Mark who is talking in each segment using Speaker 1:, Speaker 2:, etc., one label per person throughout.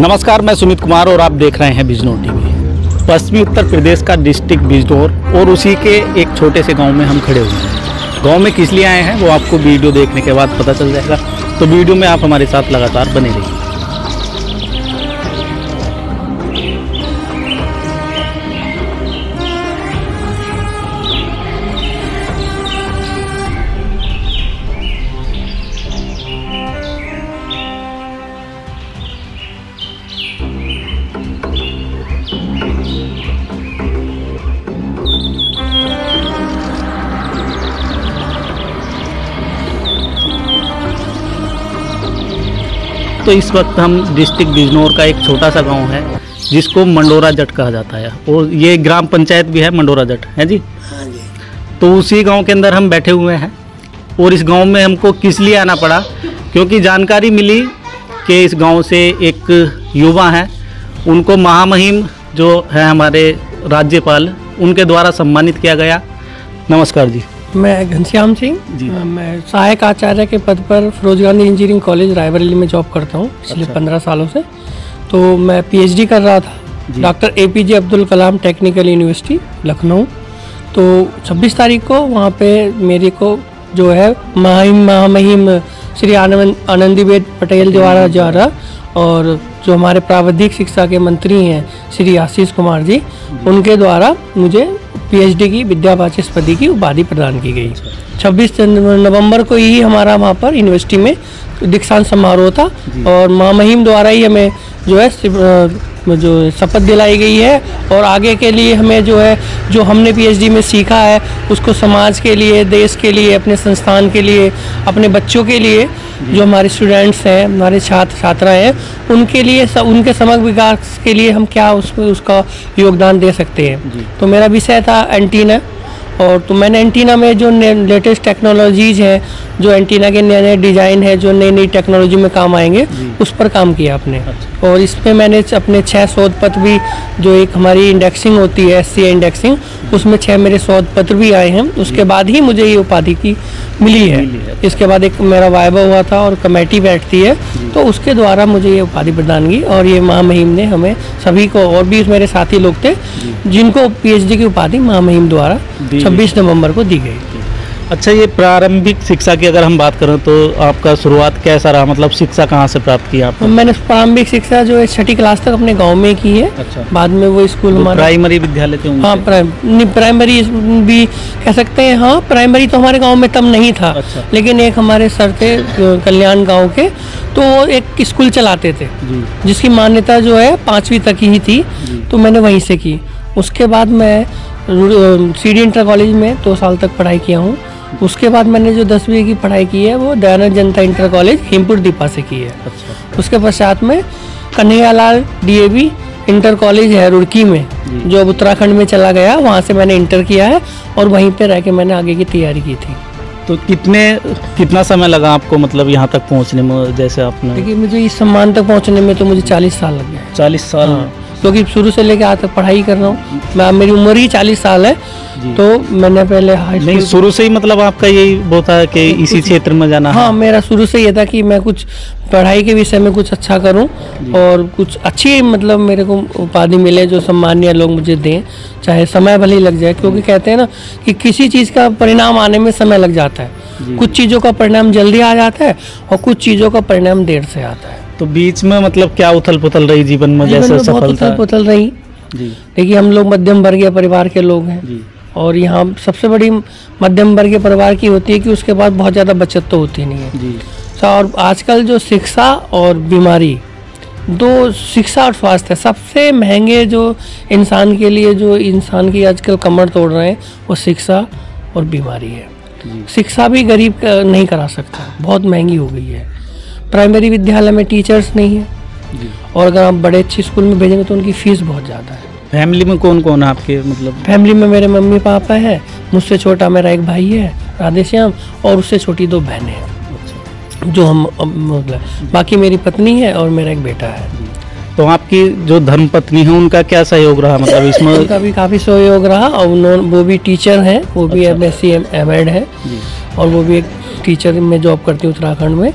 Speaker 1: नमस्कार, मैं सुमित कुमार और आप देख रहे हैं बिजनौर टीवी। पश्चिमी उत्तर प्रदेश का डिस्ट्रिक्ट बिजनौर और उसी के एक छोटे से गांव में हम खड़े हुए हैं। गांव में किस लिए आए हैं वो आपको वीडियो देखने के बाद पता चल जाएगा, तो वीडियो में आप हमारे साथ लगातार बने रहिए। तो इस वक्त हम डिस्ट्रिक्ट बिजनौर का एक छोटा सा गांव है जिसको मंडोरा जट कहा जाता है, और ये ग्राम पंचायत भी है मंडोरा जट है जी। तो उसी गांव के अंदर हम बैठे हुए हैं, और इस गांव में हमको किस लिए आना पड़ा, क्योंकि जानकारी मिली कि इस गांव से एक युवा हैं, उनको महामहिम जो है हमारे राज्यपाल उनके द्वारा सम्मानित किया गया। नमस्कार जी।
Speaker 2: मैं घनश्याम सिंह जी, मैं सहायक आचार्य के पद पर फिरोज गांधी इंजीनियरिंग कॉलेज रायबरेली में जॉब करता हूँ पिछले 15 सालों से। तो मैं पीएचडी कर रहा था doctor APJ Abdul Kalam technical university Lucknow. तो 26 तारीख को वहाँ पे मेरे को जो है महामहिम श्री आनंदीबेन पटेल द्वारा और जो हमारे प्राविधिक शिक्षा के मंत्री हैं श्री आशीष कुमार जी, उनके द्वारा मुझे पीएचडी की विद्यावाचस्पति की उपाधि प्रदान की गई। 26 नवंबर को ही हमारा वहाँ पर यूनिवर्सिटी में दीक्षांत समारोह था, और महामहिम द्वारा ही हमें जो है शपथ दिलाई गई है, और आगे के लिए हमें जो है जो हमने पीएचडी में सीखा है उसको समाज के लिए, देश के लिए, अपने संस्थान के लिए, अपने बच्चों के लिए, जो हमारे स्टूडेंट्स हैं, हमारे छात्र छात्राएं हैं, उनके लिए उनके समग्र विकास के लिए हम क्या उसका योगदान दे सकते हैं। तो मेरा विषय था एंटीना, और तो मैंने एंटीना में जो लेटेस्ट टेक्नोलॉजीज़ हैं, जो एंटीना के नए नए डिज़ाइन है, जो नई नई टेक्नोलॉजी में काम आएंगे, उस पर काम किया आपने। और इसमें मैंने अपने 6 शोध पत्र भी, जो एक हमारी इंडेक्सिंग होती है SCI इंडेक्सिंग, उसमें 6 मेरे शोध पत्र भी आए हैं। उसके बाद ही मुझे ये उपाधि की मिली है। इसके बाद एक मेरा वाइवा हुआ था और कमेटी बैठती है, तो उसके द्वारा मुझे ये उपाधि प्रदान की, और ये महामहिम ने हमें सभी को, और भी मेरे साथी लोग थे जिनको पीएचडी की उपाधि महामहिम द्वारा 26 नवंबर को दी गई।
Speaker 1: अच्छा, ये प्रारंभिक शिक्षा की अगर हम बात करें तो आपका शुरुआत कैसा रहा, मतलब शिक्षा कहाँ से प्राप्त की आपने?
Speaker 2: मैंने प्रारंभिक शिक्षा जो है 6ठी क्लास तक अपने गांव में की है। अच्छा। बाद में वो स्कूल हमारे
Speaker 1: प्राइमरी विद्यालय थे?
Speaker 2: हाँ, प्राइमरी भी कह सकते हैं। हाँ, प्राइमरी तो हमारे गाँव में तब नहीं था। अच्छा। लेकिन एक हमारे सर थे कल्याण गाँव के, तो वो एक स्कूल चलाते थे जिसकी मान्यता जो है 5वीं तक ही थी, तो मैंने वहीं से की। उसके बाद मैं CD इंटर कॉलेज में 2 साल तक पढ़ाई किया हूँ। उसके बाद मैंने जो 10वीं की पढ़ाई की है वो दयानंद जनता इंटर कॉलेज हेमपुर दीपा से की है। अच्छा। उसके पश्चात में कन्हैयालाल DAV इंटर कॉलेज है रुड़की में, जो उत्तराखंड में चला गया, वहाँ से मैंने इंटर किया है, और वहीं पे रह के मैंने आगे की तैयारी की थी।
Speaker 1: तो कितना समय लगा आपको, मतलब यहाँ तक पहुँचने में? जैसे आपने,
Speaker 2: देखिए, मुझे इस सम्मान तक पहुँचने में तो मुझे 40 साल लग गए।
Speaker 1: 40 साल? हाँ,
Speaker 2: क्योंकि शुरू से लेकर आज तक पढ़ाई कर रहा हूँ। मेरी उम्र ही 40 साल है, तो मैंने पहले
Speaker 1: नहीं, शुरू से ही मतलब आपका यही वो था कि इसी क्षेत्र में जाना?
Speaker 2: हाँ, मेरा शुरू से ये था कि मैं कुछ पढ़ाई के विषय में कुछ अच्छा करूं, और कुछ अच्छी मतलब मेरे को उपाधि मिले, जो सम्मानीय लोग मुझे दें, चाहे समय भले ही लग जाए। क्योंकि कहते हैं ना कि किसी चीज़ का परिणाम आने में समय लग जाता है। कुछ चीज़ों का परिणाम जल्दी आ जाता है, और कुछ चीज़ों का परिणाम देर से आता है।
Speaker 1: तो बीच में मतलब क्या उथल पुथल रही जीवन में? जैसे
Speaker 2: बहुत उथल पुथल रही। देखिए, हम लोग मध्यम वर्गीय परिवार के लोग हैं, और यहाँ सबसे बड़ी मध्यम वर्गीय परिवार की होती है कि उसके बाद बहुत ज़्यादा बचत तो होती नहीं है। और आजकल जो शिक्षा और बीमारी, दो, शिक्षा और स्वास्थ्य सबसे महंगे जो इंसान के लिए, जो इंसान की आजकल कमर तोड़ रहे हैं, वो शिक्षा और बीमारी है। शिक्षा भी गरीब नहीं करा सकता, बहुत महंगी हो गई है। प्राइमरी विद्यालय में टीचर्स नहीं है, और अगर आप बड़े अच्छे स्कूल में भेजेंगे तो उनकी फीस बहुत ज़्यादा है।
Speaker 1: फैमिली में कौन कौन है आपके? मतलब
Speaker 2: फैमिली में मेरे मम्मी पापा है, मुझसे छोटा मेरा एक भाई है राधेश्याम, और उससे छोटी 2 बहनें हैं, जो हम मतलब, बाकी मेरी पत्नी है और मेरा एक बेटा है।
Speaker 1: तो आपकी जो धर्मपत्नी है उनका क्या सहयोग रहा, मतलब इसमें?
Speaker 2: उनका भी काफ़ी सहयोग रहा, और वो भी टीचर हैं, वो भी MSc MAd है, और वो भी एक टीचर में जॉब करती है उत्तराखंड में।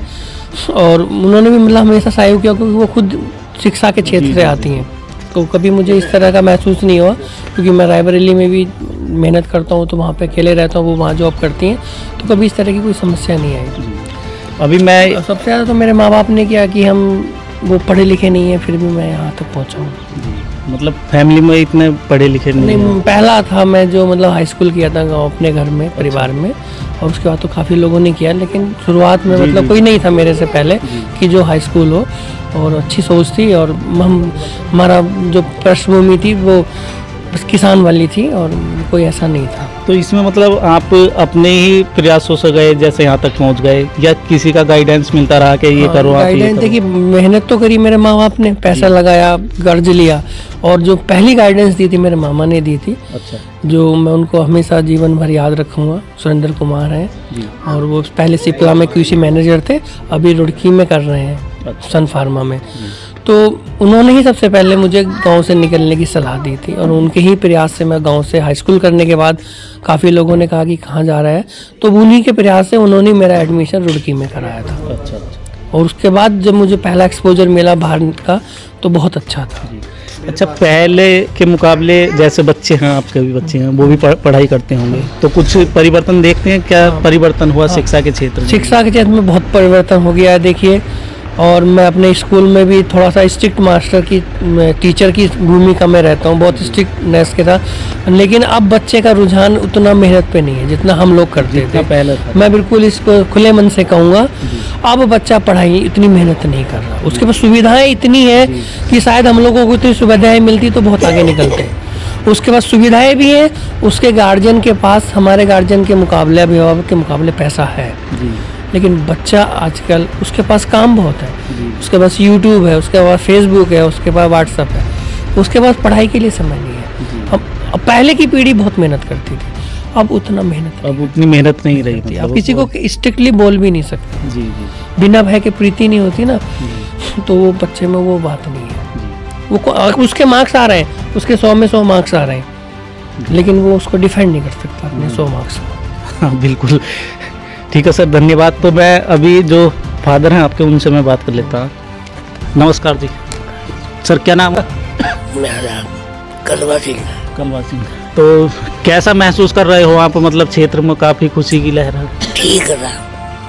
Speaker 2: और उन्होंने भी मतलब हमेशा सहयोग किया, क्योंकि वो खुद शिक्षा के क्षेत्र से आती हैं, तो कभी मुझे इस तरह का महसूस नहीं हुआ, क्योंकि मैं रायबरेली में भी मेहनत करता हूँ, तो वहाँ पे अकेले रहता हूँ, वो वहाँ जॉब करती हैं, तो कभी इस तरह की कोई समस्या नहीं आई।
Speaker 1: अभी मैं
Speaker 2: सबसे ज़्यादा तो मेरे माँ बाप ने किया कि हम वो पढ़े लिखे नहीं हैं, फिर भी मैं यहाँ तक पहुँचा हूँ।
Speaker 1: मतलब फैमिली में इतने पढ़े लिखे
Speaker 2: नहीं, पहला था मैं जो मतलब हाई स्कूल किया था गाँव अपने घर में, परिवार में, और उसके बाद तो काफ़ी लोगों ने किया, लेकिन शुरुआत में मतलब कोई नहीं था मेरे से पहले कि जो हाई स्कूल हो, और अच्छी सोच थी, और हमारा जो पृष्ठभूमि थी वो बस किसान वाली थी, और कोई ऐसा नहीं था।
Speaker 1: तो इसमें मतलब आप अपने ही प्रयासों से गए जैसे यहाँ तक पहुँच गए, या किसी का गाइडेंस मिलता रहा कि ये करो?
Speaker 2: गाइडेंस देखिए, मेहनत तो करी मेरे माँ बाप ने, पैसा लगाया, कर्ज लिया, और जो पहली गाइडेंस दी थी मेरे मामा ने दी थी।
Speaker 1: अच्छा। जो
Speaker 2: मैं उनको हमेशा जीवन भर याद रखूँगा, सुरेंद्र कुमार हैं, और वो पहले सिप्ला में कृषि मैनेजर थे, अभी रुड़की में कर रहे हैं, सन फार्मा में। तो उन्होंने ही सबसे पहले मुझे गांव से निकलने की सलाह दी थी, और उनके ही प्रयास से मैं गांव से हाई स्कूल करने के बाद काफ़ी लोगों ने कहा कि कहाँ जा रहा है, तो उन्हीं के प्रयास से उन्होंने मेरा एडमिशन रुड़की में कराया था।
Speaker 1: अच्छा।
Speaker 2: और उसके बाद जब मुझे पहला एक्सपोजर मिला बाहर का, तो बहुत अच्छा था।
Speaker 1: अच्छा, पहले के मुकाबले जैसे बच्चे हैं, आपके भी बच्चे हैं, वो भी पढ़ाई करते होंगे, तो कुछ परिवर्तन देखते हैं क्या? परिवर्तन हुआ शिक्षा के क्षेत्र में?
Speaker 2: शिक्षा के क्षेत्र में बहुत परिवर्तन हो गया है, देखिए। और मैं अपने स्कूल में भी थोड़ा सा स्ट्रिक्ट मास्टर की, टीचर की भूमिका में रहता हूँ, बहुत स्ट्रिक्टनेस के साथ, लेकिन अब बच्चे का रुझान उतना मेहनत पे नहीं है जितना हम लोग करते थे
Speaker 1: पहले।
Speaker 2: मैं बिल्कुल इसको खुले मन से कहूँगा, अब बच्चा पढ़ाई इतनी मेहनत नहीं कर रहा, उसके पास सुविधाएं इतनी है कि शायद हम लोगों को इतनी सुविधाएं मिलती तो बहुत आगे निकलते हैं। उसके पास सुविधाएं भी हैं, उसके गार्जियन के पास, हमारे गार्जियन के मुकाबले, अभिभावक के मुकाबले पैसा है, लेकिन बच्चा आजकल उसके पास काम बहुत है, उसके पास यूट्यूब है, उसके पास फेसबुक है, उसके पास व्हाट्सएप है, उसके पास पढ़ाई के लिए समय नहीं है। अब पहले की पीढ़ी बहुत मेहनत करती थी, अब उतना मेहनत,
Speaker 1: अब उतनी मेहनत नहीं रही थी।
Speaker 2: अब किसी को स्ट्रिक्टली बोल भी नहीं सकते।
Speaker 1: जी।
Speaker 2: बिना भय के प्रीति नहीं होती ना, तो वो बच्चे में वो बात नहीं है। वो उसके मार्क्स आ रहे हैं, उसके 100 में 100 मार्क्स आ रहे हैं, लेकिन वो उसको डिफेंड नहीं कर सकता अपने 100 मार्क्स को।
Speaker 1: हाँ, बिल्कुल। ठीक है सर, धन्यवाद। तो मैं अभी जो फादर हैं आपके, उनसे मैं बात कर लेता हूँ। नमस्कार जी। सर क्या नाम है?
Speaker 3: मेरा कलवा सिंह।
Speaker 1: कलवा सिंह। तो कैसा महसूस कर रहे हो आप? मतलब क्षेत्र में काफ़ी खुशी की लहर है।
Speaker 3: ठीक रहा,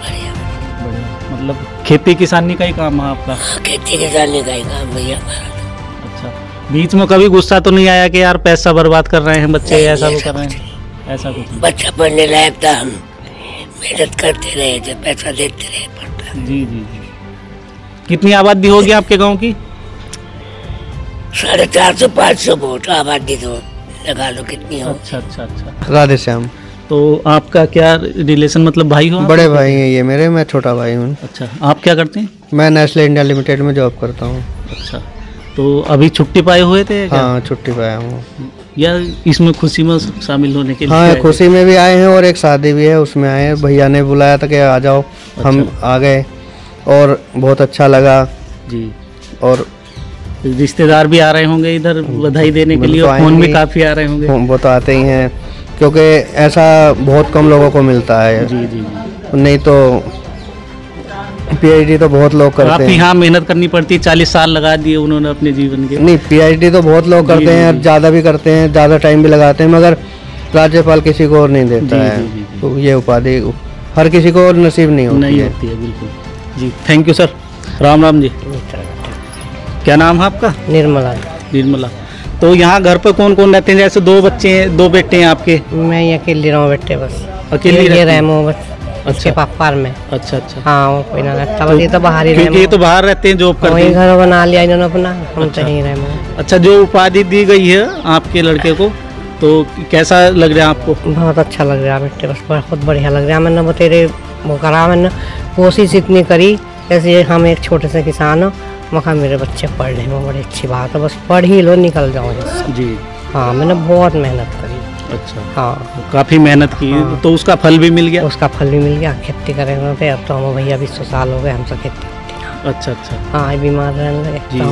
Speaker 3: बढ़िया।
Speaker 1: मतलब खेती किसानी का ही काम है आपका?
Speaker 3: खेती किसानी का ही काम भैया।
Speaker 1: अच्छा, बीच में कभी गुस्सा तो नहीं आया कि यार पैसा बर्बाद कर रहे हैं बच्चे, ऐसा वो कर रहे हैं? ऐसा कुछ?
Speaker 3: बच्चा पढ़ने लायक था, हम मेहनत करते रहे, जब पैसा देते रहे पढ़ता।
Speaker 1: जी। कितनी आबादी होगी आपके गांव की?
Speaker 3: 450-500 वोट आबादी, तो लगा लो कितनी हो।
Speaker 1: अच्छा।
Speaker 4: राधे श्याम।
Speaker 1: तो आपका क्या रिलेशन, मतलब भाई हो?
Speaker 4: बड़े भाई हैं ये मेरे, मैं छोटा भाई हूँ।
Speaker 1: अच्छा, आप क्या करते हैं?
Speaker 4: मैं नेस्ले इंडिया लिमिटेड में जॉब करता हूँ।
Speaker 1: अच्छा, तो अभी छुट्टी पाए हुए थे क्या?
Speaker 4: हाँ, छुट्टी पाया हूँ।
Speaker 1: या इसमें खुशी में शामिल होने के लिए?
Speaker 4: हाँ, खुशी में भी आए हैं, और एक शादी भी है उसमें आए हैं। भैया ने बुलाया था कि आ जाओ। अच्छा। हम आ गए और बहुत अच्छा लगा जी। और
Speaker 1: रिश्तेदार भी आ रहे होंगे इधर बधाई देने के लिए, और फोन भी काफी आ रहे होंगे?
Speaker 4: वो तो आते ही हैं, क्योंकि ऐसा बहुत कम लोगों को मिलता है। जी। नहीं तो पीएचडी तो बहुत लोग करते हैं।
Speaker 1: यहाँ मेहनत करनी पड़ती है, 40 साल लगा दिए उन्होंने अपने जीवन के।
Speaker 4: नहीं, पीएचडी तो बहुत लोग करते हैं, ज़्यादा भी करते हैं, ज़्यादा टाइम भी लगाते हैं, मगर राज्यपाल किसी को और नहीं देता है। तो ये उपाधि हर किसी को नसीब नहीं होती है।
Speaker 1: बिल्कुल जी। Thank you sir. Ram Ram ji. क्या नाम है आपका? निर्मला। तो यहाँ घर पर कौन कौन रहते हैं? जैसे 2 बच्चे हैं, 2 बेटे हैं आपके?
Speaker 2: मैं अकेली रहूँ बेटे, बस
Speaker 1: अकेली
Speaker 2: रहूँ बस। अच्छा, पापा में। अच्छा। हाँ, वो कोई ना रहता, बस ये तो बाहर ही,
Speaker 1: क्योंकि ये तो बाहर रहते हैं, जॉब करते हैं।
Speaker 2: घर बना लिया इन्होंने अपना, हम तो यहीं रहे।
Speaker 1: अच्छा, जो उपाधि दी गई है आपके लड़के को, तो कैसा लग रहा है आपको?
Speaker 2: बहुत अच्छा लग रहा है बेटे, बस बहुत बढ़िया लग रहा है। मैंने तेरे वो करा, मैंने कोशिश इतनी करी, जैसे हम एक छोटे से किसान हो, मखा मेरे बच्चे पढ़ रहे हैं, बड़ी अच्छी बात है, बस पढ़ ही लो, निकल जाओ जी। हाँ, मैंने बहुत मेहनत करी।
Speaker 1: अच्छा।
Speaker 2: हाँ,
Speaker 1: काफी मेहनत की। हाँ। तो उसका फल भी मिल गया?
Speaker 2: उसका फल भी मिल गया। खेती करेंगे थे, अब तो हम भैया 20 साल हो गए हमसे खेती।
Speaker 1: अच्छा।
Speaker 2: हाँ, बीमार रहने लगे तो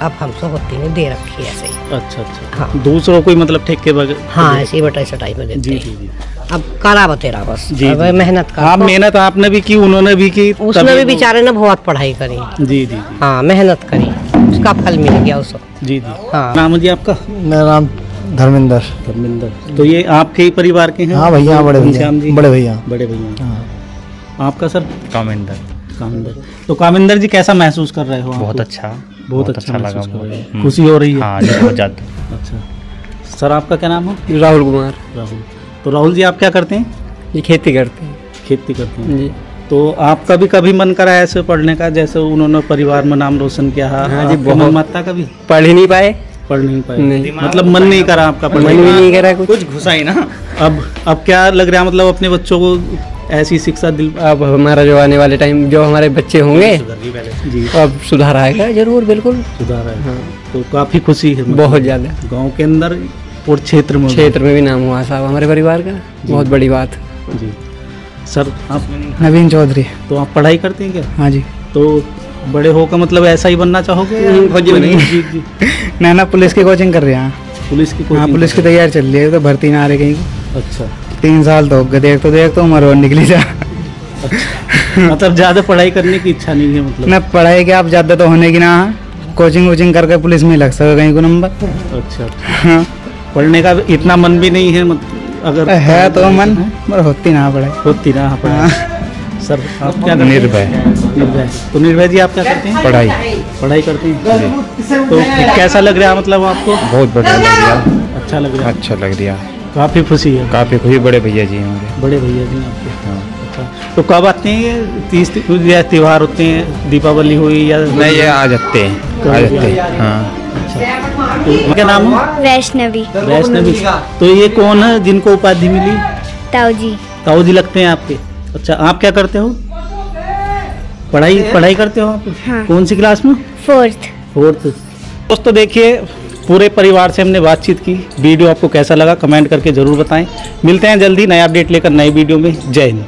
Speaker 2: अब हमसे होती नहीं, दे रखी है ऐसे ही।
Speaker 1: अच्छा। हाँ, दूसरों को मतलब ठेके वगैरह?
Speaker 2: हाँ, ऐसी बटाई सटाई में देते हैं। जी। अब करा बतेरा बस
Speaker 1: जी।
Speaker 2: मेहनत कर।
Speaker 1: हाँ, मेहनत आपने भी की, उन्होंने भी की,
Speaker 2: उसने भी बेचारे ने बहुत पढ़ाई करी।
Speaker 1: जी।
Speaker 2: हाँ, मेहनत करी,
Speaker 3: उसका फल मिल गया उसको।
Speaker 1: जी जी।
Speaker 3: हाँ।
Speaker 1: नाम है जी आपका?
Speaker 4: मेरा नाम धर्मेंद्र।
Speaker 1: धर्मेंद्र। तो ये आपके ही परिवार के हैं?
Speaker 4: हाँ भैया, बड़े भैया।
Speaker 1: घनश्याम जी?
Speaker 4: बड़े भैया।
Speaker 1: बड़े भैया।
Speaker 4: हाँ।
Speaker 1: आपका सर?
Speaker 5: कामेंद्र।
Speaker 1: कामेंद्र। तो कामेंद्र जी कैसा महसूस कर रहे हो?
Speaker 5: बहुत अच्छा,
Speaker 1: बहुत अच्छा
Speaker 5: लगा
Speaker 1: महसूस कर रहे हो।
Speaker 5: मुझे।
Speaker 1: खुशी हो रही है?
Speaker 5: हाँ जी, बहुत ज़्यादा।
Speaker 1: अच्छा सर, आपका क्या नाम है?
Speaker 2: राहुल कुमार।
Speaker 1: राहुल। तो राहुल जी आप क्या करते हैं?
Speaker 2: ये खेती करते हैं
Speaker 1: खेती करते हैं
Speaker 2: जी।
Speaker 1: तो आपका भी कभी मन करा है ऐसे पढ़ने का, जैसे उन्होंने परिवार में नाम रोशन किया?
Speaker 2: हाँ जी,
Speaker 1: आपका
Speaker 2: बहुत।
Speaker 1: मन मत था कभी?
Speaker 2: पढ़ ही नहीं पाए।
Speaker 1: पढ़ नहीं पाए?
Speaker 2: नहीं।
Speaker 1: मतलब मन नहीं करा आपका
Speaker 2: मन
Speaker 1: पढ़ने
Speaker 2: भी
Speaker 1: का?
Speaker 2: नहीं करा
Speaker 5: कुछ घुसा ही ना।
Speaker 1: अब क्या लग रहा है, मतलब अपने बच्चों को ऐसी शिक्षा दिल?
Speaker 2: अब हमारा जो आने वाले टाइम जो हमारे बच्चे होंगे
Speaker 1: जी
Speaker 2: अब सुधार आएगा जरूर, बिल्कुल
Speaker 1: सुधार है। तो काफी खुशी है मतलब
Speaker 2: बहुत ज़्यादा।
Speaker 1: गांव के अंदर और क्षेत्र में भी।
Speaker 2: क्षेत्र में भी नाम हुआ साहब हमारे परिवार का, बहुत बड़ी बात।
Speaker 1: जी सर, आप?
Speaker 4: नवीन चौधरी।
Speaker 1: तो आप पढ़ाई करते हैं क्या?
Speaker 4: हाँ जी।
Speaker 1: तो बड़े होकर मतलब ऐसा ही बनना चाहोगे?
Speaker 2: फौजी बनेंगे।
Speaker 1: जी जी।
Speaker 4: नैना पुलिस की कोचिंग कर रहे हैं।
Speaker 1: पुलिस की
Speaker 4: हाँ,
Speaker 1: कोचिंग
Speaker 4: पुलिस की
Speaker 1: कर
Speaker 4: तैयारी चल रही है, तो भर्ती ना आ रही कहीं।
Speaker 1: रहे हैं। अच्छा
Speaker 4: 3 साल तो हो गए, देख तो उम्र और निकली जा।
Speaker 1: मतलब ज्यादा पढ़ाई करने की इच्छा नहीं है मतलब?
Speaker 4: न पढ़ाई के आप ज्यादा तो होने की ना, कोचिंग वोचिंग करके पुलिस में लग सके कहीं को नंबर।
Speaker 1: अच्छा अच्छा।
Speaker 4: हाँ।
Speaker 1: पढ़ने का इतना मन भी नहीं है अगर
Speaker 4: है तो मन, पर होती ना पढ़ाई।
Speaker 1: होती ना पढ़ाई। सर आप क्या करते हैं?
Speaker 5: निर्भय।
Speaker 1: निर्भय। तो निर्भय जी आप क्या करते हैं?
Speaker 5: पढ़ाई।
Speaker 1: पढ़ाई करते हैं। तो कैसा लग रहा है मतलब आपको?
Speaker 5: बहुत बढ़िया लग रहा।
Speaker 1: अच्छा लग रहा है?
Speaker 5: अच्छा लग रहा।
Speaker 1: काफी खुशी है।
Speaker 5: काफ़ी खुशी, बड़े भैया जी हमारे।
Speaker 1: बड़े भैया जी आपके?
Speaker 5: हाँ।
Speaker 1: अच्छा। तो कब आते हैं ये 30 या त्योहार होते हैं, दीपावली हुई या?
Speaker 5: नहीं, ये आ जाते हैं, आ जाते हैं। हाँ।
Speaker 1: तो क्या नाम है?
Speaker 6: वैष्णवी।
Speaker 1: वैष्णवी। तो ये कौन है जिनको उपाधि मिली?
Speaker 6: ताऊजी।
Speaker 1: ताऊ जी लगते हैं आपके? अच्छा, आप क्या करते हो? पढ़ाई करते हो आप?
Speaker 6: हाँ।
Speaker 1: कौन सी क्लास में?
Speaker 6: 4th।
Speaker 1: दोस्तों देखिए, पूरे परिवार से हमने बातचीत की। वीडियो आपको कैसा लगा कमेंट करके जरूर बताएं। मिलते हैं जल्दी नया अपडेट लेकर नई वीडियो में। जय हिंद।